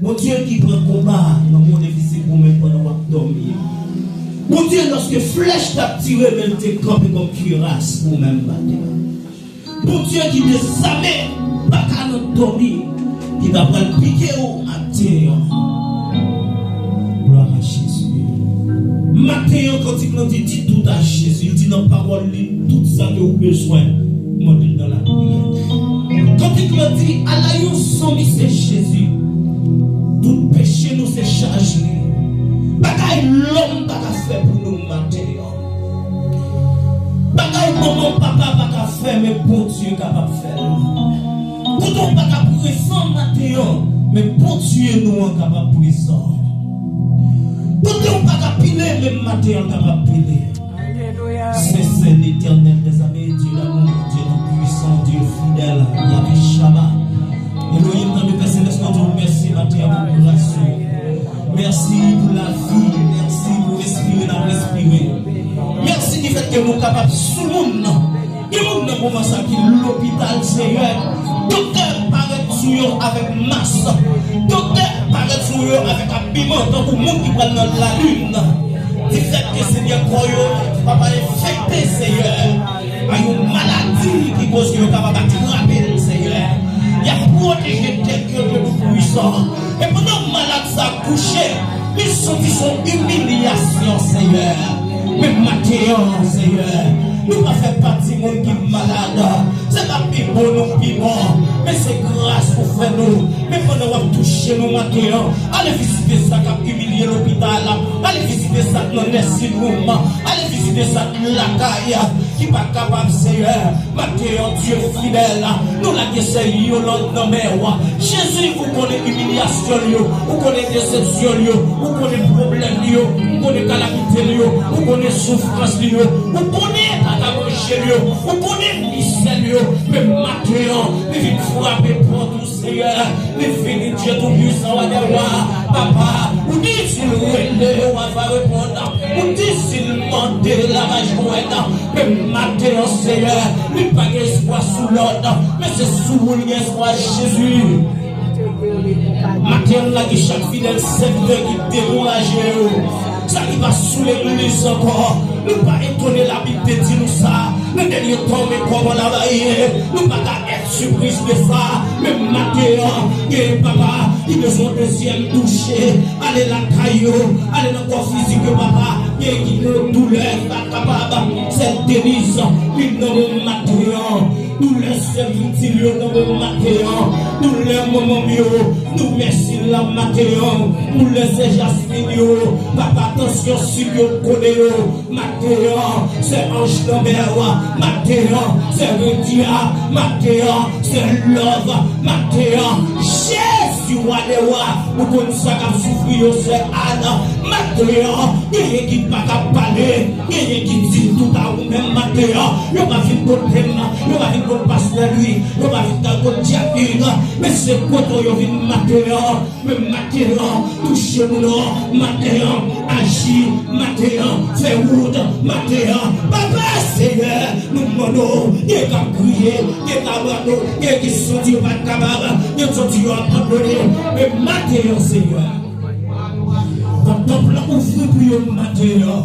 Mon Dieu qui prend combat dans mon difficile pour mettre pendant qu'on dormir. Mon Dieu, lorsque flèche t'a tiré, même t'es campé comme cuirasse pour même battre. Mon Dieu qui désamé, pas qu'à nous dormir, qui va prendre piquer au matin. Gloire à Jésus. Matin, quand il dit tout à Jésus, il dit dans la parole, tout ça que vous avez besoin, moi je dans la prière. Quand il me dit, Allah, yon sommi, c'est Jésus. Tout péché nous c'est chargé. Bagaille l'homme pas faire pour nous matin. Bagaille maman papa pas faire mais bon Dieu capable faire. Pourtant pas présent matin mais bon Dieu nous capable présent. Pourtant pas piler même matin capable piler. Alléluia. C'est l'Éternel des armées, Dieu l'amour, Dieu tout puissant, Dieu fidèle, Yahvé Shabbat. Elohim dans le Père Céleste, nous merci matin pour la grâce. Merci pour la vie, merci pour respirer, la respirer. Merci du fait que nous sommes capables de tout le monde. Et nous avons commencé à l'hôpital, Seigneur. Docteur paraît sur avec masse. Docteur paraît sur avec un piment pour le monde qui prend dans la lune. Du fait que Seigneur, papa infecté, Seigneur. Par une maladie qui cause que nous sommes capables d'attraper, Seigneur. Il y a protégé quelqu'un de puissant. Et pendant que malade s'est couché, ils sont humiliation, Seigneur. Mais maintenant, Seigneur, nous ne faisons pas partie du monde qui est malade. C'est pas plus bon, nous plus bon. Mais c'est grâce pour faire nous. Mais pendant qu'on va toucher nous maintenant, allez visiter ça qui a humilié l'hôpital. Allez visiter ça dans le nursing room. Allez visiter ça dans la caille. Qui n'est pas capable, Seigneur. Maintenant, Dieu fidèle. Nous l'avons essayé, nous l'avons nommé. Jésus, vous connaissez l'humiliation, vous connaissez déception, vous connaissez le problème, vous connaissez la calamité, vous connaissez la souffrance, vous connaissez la manger, vous connaissez le mystère. Mais maintenant, nous venons frapper pour tout, Seigneur. Nous venons Dieu tout-puissant, papa. Vous dites s'il relève, on va répondre. Vous dites s'il demande la majorité. Mais maintenant, Seigneur, nous pas espoir sous l'ordre, mais c'est sous l'espoir Jésus. Maintenant, là, chaque fidèle serviteur qui décourage, ça qui va sous l'église encore. Nous pas étonner la Bible de dire nous ça. Nous dernier temps, mais comment la vailler. Nous pas être surprise de ça. Mais maintenant, papa, il besoin de deuxième toucher. Allez la caillou, allez dans le corps physique, papa. Qui est douleur, pas capable. C'est Denise, il dans le matin. Nous laissons l'utile dans le matin. Nous les moments mieux. Nous merci la matin. Nous laissons Jasmine. Papa, attention, si vous connaissez. Matéa, c'est Ange Lambert. Matéa, c'est Redia. Matéa, c'est Love. Matéa, Jésus, Wadewa. Vous connaissez ça comme souffrir, c'est Anna. Matéa, il y a qui pas qu'à parler. Il y a qui dit tout à vous même Matéa. Il va venir pour le thème, il va venir pour le pasteur lui, il va venir pour le diacre. Mais c'est quoi toi, il vient Matéa. Mais Matéa, touchez-nous, Matéa, agit, Matéa, fait route, Matéa. Papa, Seigneur, nous demandons, il y a qu'à crier, il y a qu'à bravo, il y a qui sont dit pas de camarade, il y a qui sont dit abandonné. Mais Matéa, Seigneur. Quand temple ouvre pour Matéa.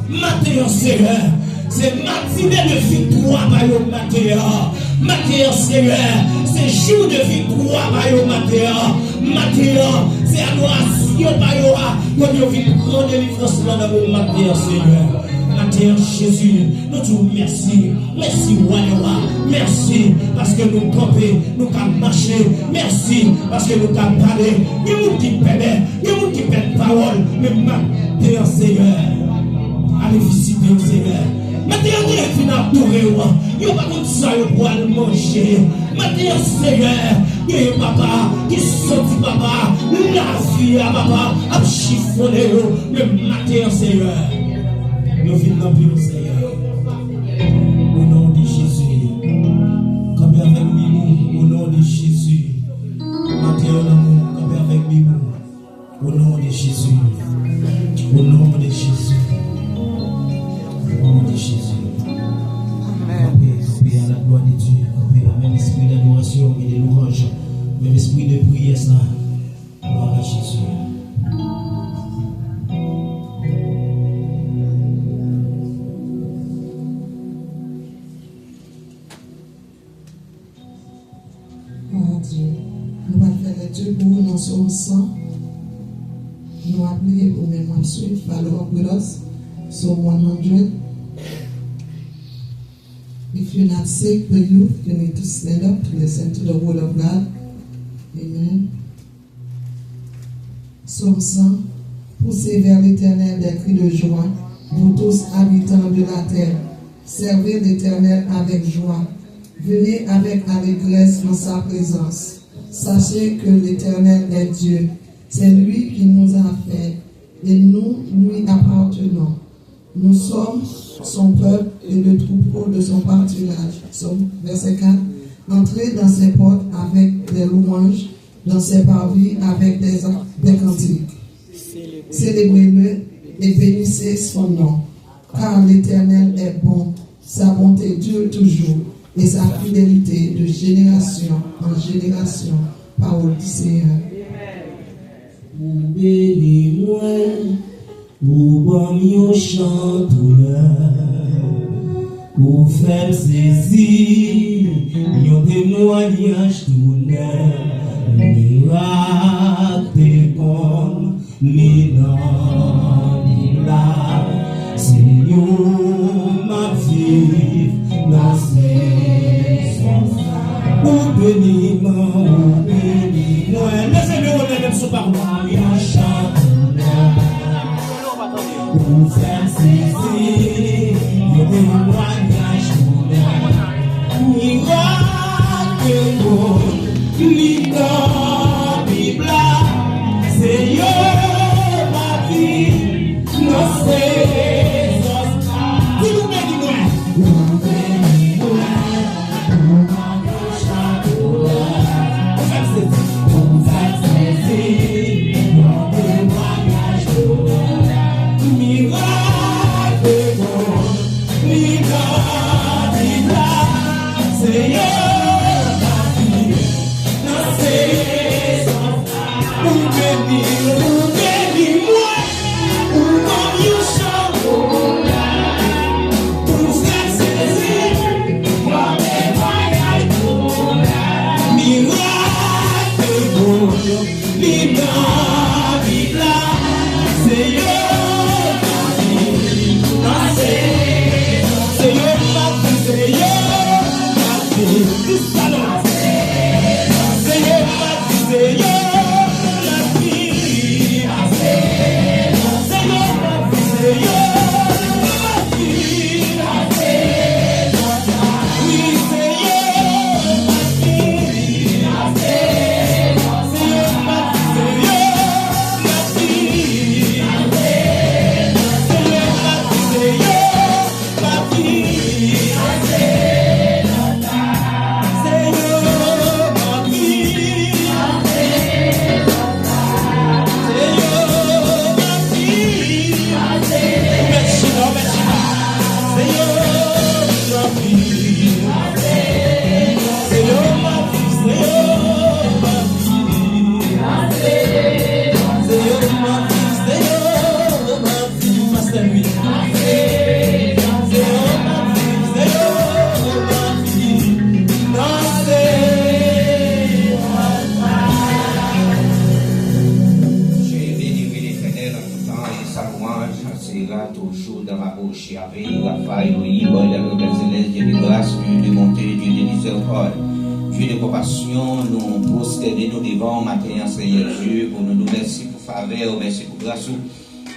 Matéa, Seigneur. C'est matinée de victoire par le Matéa. Matéa, Seigneur. C'est jour de victoire par le Matéa. Matéa, c'est adoration par le Matéa. Nous vivons grande délivrance dans le Matéa, Seigneur. Matéa, Jésus, nous disons merci. Merci, Walewa. Merci parce que nous campons, nous avons marché. Merci parce que nous avons parlé. Il y a des gens qui perdent, il y a des gens qui perdent parole. Mais Matéa, Seigneur. Allez visiter le Seigneur. Maintenant, il y a une adorer. Il n'y a pas comme ça pour aller manger. Maintenant, Seigneur, il y a papa qui sortit papa. La vie à papa a chiffonné. Mais maintenant, Seigneur, nous venons dans le Seigneur. Au nom de Jésus. Comme avec nous, au nom de Jésus. Maintenant, comme avec nous, au nom de Jésus. Au nom de Jésus. Au nom de Jésus. Amen. À la gloire de Dieu. Amen. Esprit d'adoration et de louange. Même esprit de prière, ça. Gloire à Psalm 100. Nous appelons pour même suivre, follow up with us. Psalm 100. If you're not sick, the youth, you need to stand up to listen to the word of God. Amen. Psalm 100. Poussez vers l'Éternel des cris de joie, vous tous habitants de la terre. Servez l'Éternel avec joie. Venez avec allégresse dans sa présence. Sachez que l'Éternel est Dieu. C'est lui qui nous a fait et nous lui appartenons. Nous sommes son peuple et le troupeau de son pâturage. Verset 4. Entrez dans ses portes avec des louanges, dans ses parvis avec des cantiques. Célébrez-le et bénissez son nom. Car l'Éternel est bon, sa bonté dure toujours et sa fidélité de génération en génération. Parole du Seigneur. Ou bénis-moi, ou bon chanteur, ou faire saisir, yon témoignage d'honneur, miracle de bon, là, Seigneur, ma vie, dans ses sens, ou bénis-moi, laissez-le remettre ce par moi. Pour faire saisir, le témoignage miracle de bon, Bible, Seigneur, ma vie, nos saisons. Dis-nous, bénis-moi.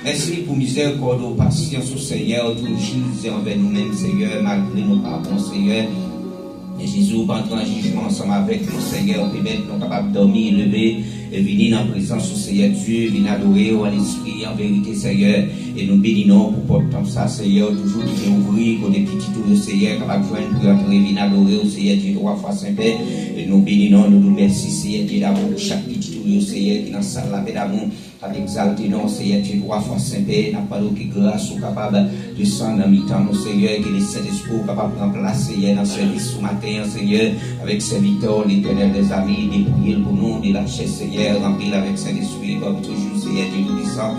Merci pour miséricorde, patience au Seigneur, toujours envers nous-mêmes, Seigneur, malgré nos pardons, Seigneur. Et Jésus, entre en jugement ensemble avec nous, Seigneur, permettre nous capables de dormir, lever, et venir dans la présence du Seigneur Dieu, venir adorer en esprit, en vérité, Seigneur. Et nous bénissons pour porter comme ça, Seigneur, toujours qui ouvrir, pour des petits tours de Seigneur, capable de joindre pour entrer, venir adorer au Seigneur Dieu, 3 fois Saint-Père. Et nous bénissons, nous nous remercions, Seigneur Dieu, d'amour, chaque petit tour de Seigneur qui est dans la salle, la paix d'amour. Avec exalté, non, Seigneur, tu es 3 fois Saint-Père, n'a pas d'autre grâce ou capable de sang dans mi-temps, non, Seigneur, que les Saint-Esprit capable de remplacer, Seigneur, dans ce service ce matin, Seigneur, avec serviteurs, l'Éternel des amis, des prières pour nous, de la chair, Seigneur, remplir avec Saint-Esprit, comme toujours, Seigneur, Dieu nous descend.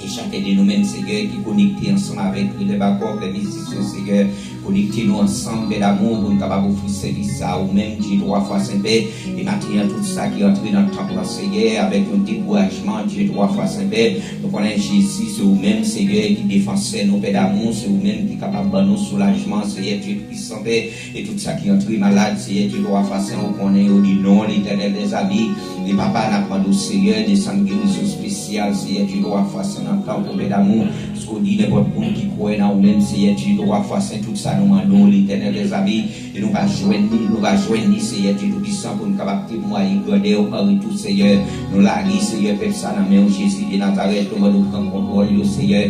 Et chacun de nous-mêmes, Seigneur, qui connecté ensemble avec les backups, les musiciens, Seigneur, connecter nous ensemble, Père d'amour, pour nous capables d'offrir service à ou même Dieu 3 fois Saint-Père, et maintenant tout ça qui est entré dans le temple Seigneur, avec un découragement, Dieu 3 fois Saint-Père, nous connaissons Jésus, c'est vous-même, Seigneur, qui défensait nos Père d'amour, c'est vous-même qui est capable de nous soulagement, Seigneur, Dieu puissant, Père, et tout ça qui est entré malade, Seigneur, Dieu 3 fois Saint, on connaît, on dit non, l'Éternel des amis, les papas n'a pas de Seigneur, des sangs guérison spéciales, Seigneur, Dieu 3 fois Saint, dans le temps pour Père d'amour, ce qu'on dit, n'importe qui qui croit dans vous-même, Seigneur, Dieu 3 fois Saint, tout ça nous demandons, l'Éternel des amis, et nous va joindre, Seigneur, Dieu puissant, pour nous capables de témoigner, garder au par tout, Seigneur, nous la Seigneur, peuple ça, dans le nom de Jésus de Nazareth, nous allons prendre contrôle, Seigneur.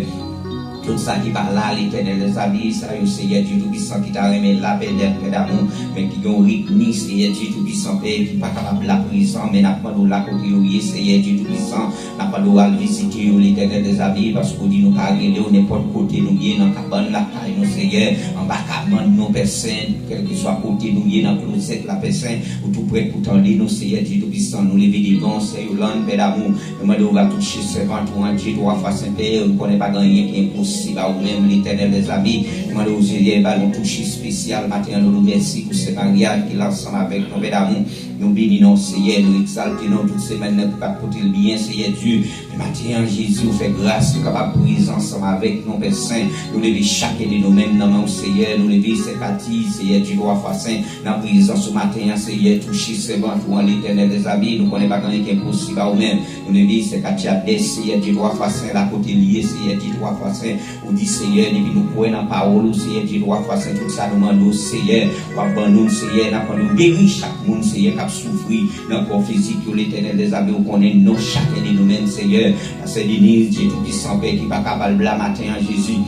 Tout ça qui va là, l'Éternel des amis, ça y est, Seigneur Dieu Tout-Puissant qui t'a remis la paix d'amour, mais qui ont rythme, Seigneur Dieu Tout-Puissant, Père, qui n'est pas capable de la prison, mais n'a pas de la côté, Seigneur Dieu Tout-Puissant, n'a pas de la visiter, l'Éternel des amis, parce qu'on dit nous pas aller n'importe côté, nous y dans la cabane, la caille, nous Seigneur, en bas cabane, nos personnes, quel que soit côté, nous y dans le closet, la personne, ou tout près pour tendre, nous Seigneur Dieu Tout-Puissant, nous lever des dons, Seigneur, l'homme, Père d'amour, nous va toucher ce ventre, Dieu 3 fois Saint-Père, on ne connaît pas rien qui est impossible. Ou même l'Éternel des amis, demandez aux yeux, nous toucher spécial, maintenant nous remercions pour ce mariage qui est ensemble avec nos Père d'amour. Nous bénissons, Seigneur, nous exaltons toutes ces semaines pour apporter le bien, Seigneur Dieu. Mais maintenant, Jésus, vous fait grâce, nous sommes capables de prier ensemble avec nos Pères Saints. Nous levons chacun de nous-mêmes dans nos Seigneur, nous levons ces parties, Seigneur Dieu, 3 fois Saint, dans la présence ce matin, Seigneur, toucher ce ventre en l'Éternel des amis. Nous ne connaissons pas rien qui est possible à nous-mêmes. Nous levons ces parties à des, Seigneur Dieu, 3 fois Saint, la côté liée, Seigneur Dieu, 3 fois Saint. Vous dites, Seigneur, depuis nous croyons dans la parole, Seigneur Dieu, 3 fois Saint, tout ça nous demandons, Seigneur, pour abandonner, Seigneur, nous guérir chaque monde, Seigneur, qui a souffert dans le corps physique, l'Éternel des amis, nous connaissons nous, chacun de nous-mêmes, Seigneur, c'est Denise, Dieu Tout-Puissant, Père, qui n'est pas capable de la matin en Jésus.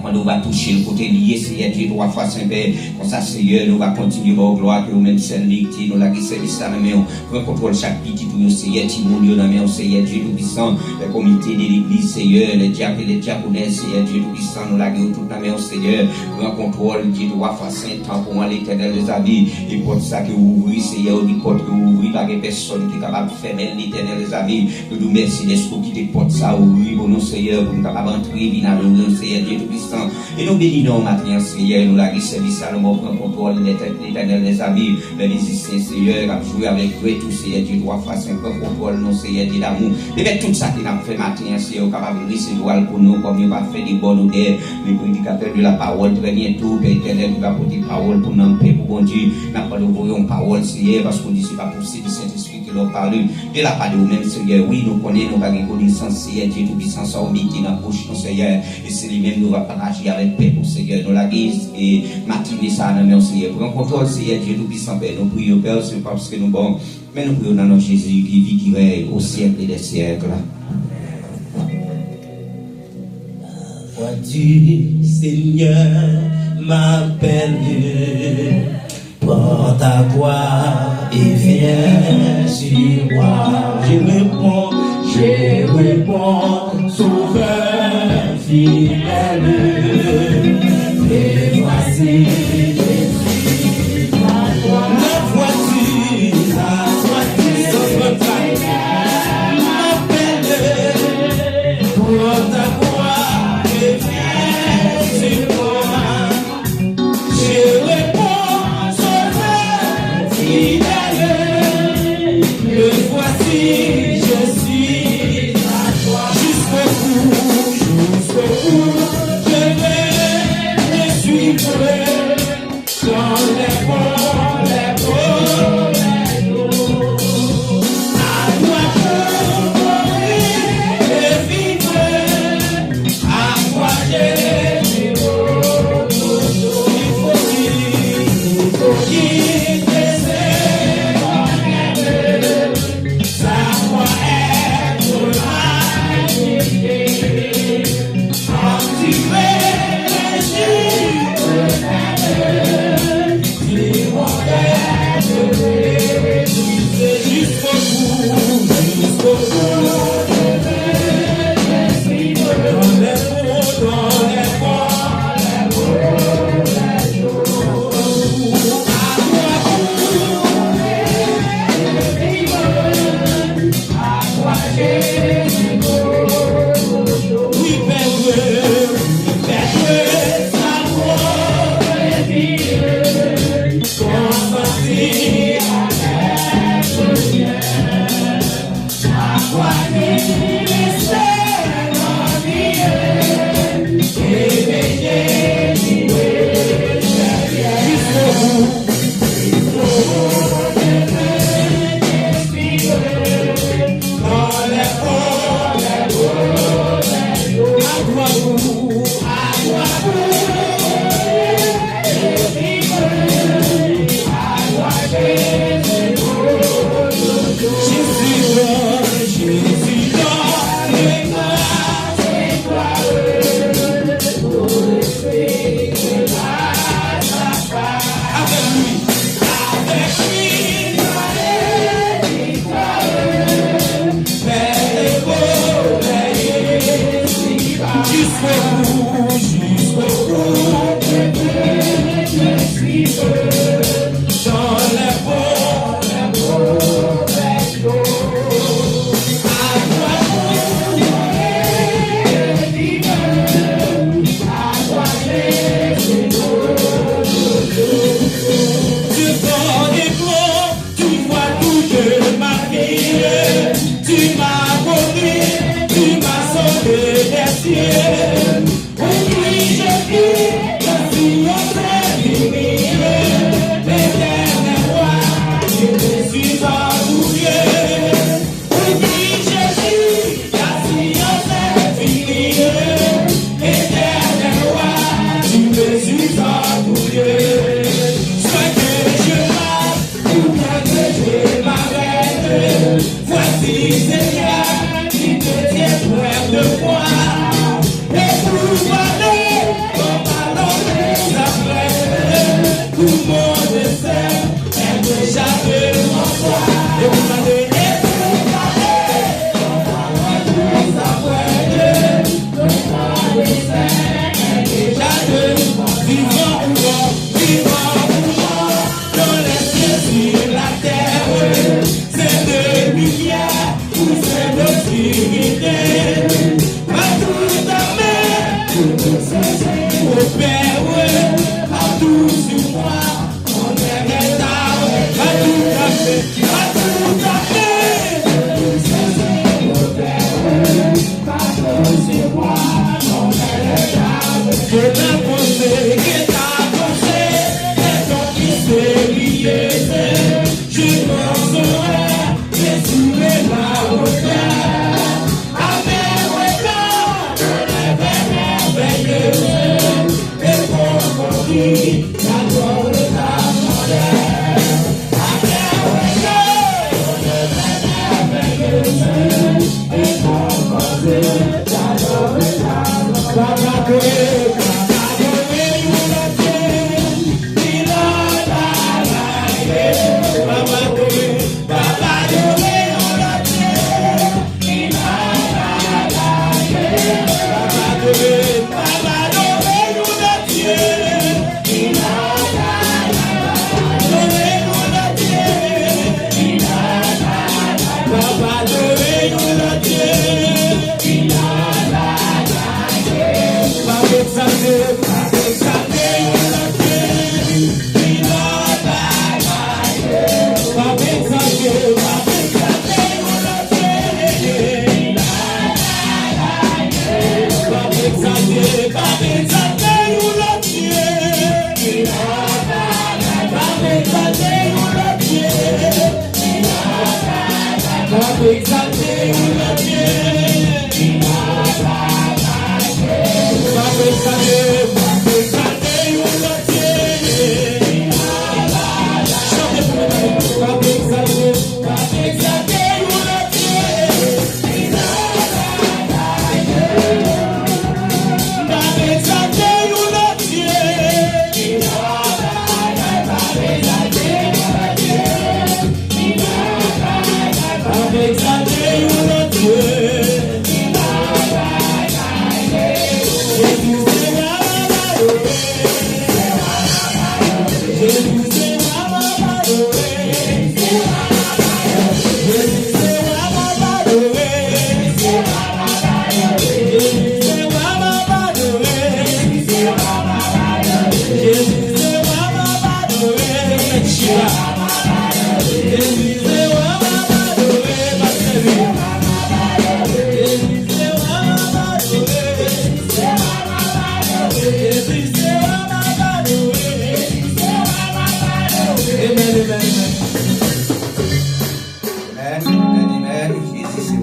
Quand nous va toucher le côté lié, Seigneur Dieu, 3 fois Saint-Père, comme ça, Seigneur, nous va continuer au gloire, que nous-mêmes, celle victime, nous la service à la main, pour contrôler chaque petit tout, Seigneur, Timon, dans la main, Seigneur Dieu Tout-Puissant, le comité de l'église, Seigneur, les diacres et les diaconesses, Seigneur Dieu Tout-Puissant, nous la guérons toute la main, Seigneur, pour contrôle, Dieu, 3 fois Saint-Temps, pour moi, l'Éternel des amis, et pour ça que vous ouvrez, Seigneur, ou des portes que vous ouvrez, pas de personne qui est capable de fermer l'Éternel des amis, nous nous remercions d'esprit qui te porte ça, ouvrir pour nous, Seigneur, pour nous capables d'entrer, bien à nous, Seigneur Dieu Tout-Puissant. Et nous bénissons maintenant, Seigneur, nous la service à l'homme, prend contrôle de l'Éternel des amis, les musiciens, Seigneur, à jouer avec toi et tout, Seigneur Dieu, 3 fois Saint, prend contrôle, non, Seigneur Dieu d'amour. Et tout ça qu'il a fait matin, Seigneur, capable de recevoir pour nous, comme il va faire des bonnes odeurs, les prédicateurs de la parole, très bientôt, Père éternel, nous va porter parole pour nous, paix pour bon Dieu, n'a pas de voyons parole, Seigneur, parce qu'on dit, c'est pas possible, Saint-Esprit qui leur parle, et la part de vous-même, Seigneur, oui, nous connaissons, nous avons connaissance, Seigneur Dieu, tout puissant, ça, qui dans la bouche, Seigneur, et c'est lui-même, nous va partager avec paix pour Seigneur, nous la guise, et matinée, ça, nous, Seigneur, prends contrôle, Seigneur Dieu, tout puissant, Père, nous prions, Père, c'est pas parce que nous bon, mais nous prions dans notre Jésus qui vit, qui règne au siècle des siècles. Vois-tu, Seigneur, m'appelle, prends ta croix et viens sur moi. Je réponds, Sauveur fidèle, et voici Jésus, la voici, m'appelle, prends ta croix et viens sur moi. Je réponds, Sauveur fidèle, le voici, je suis à toi. Jusqu'au bout, je vais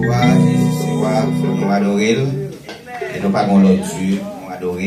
gloire, Jésus, c'est roi, nous adorons. Et nous pas l'autre Dieu, nous adorons.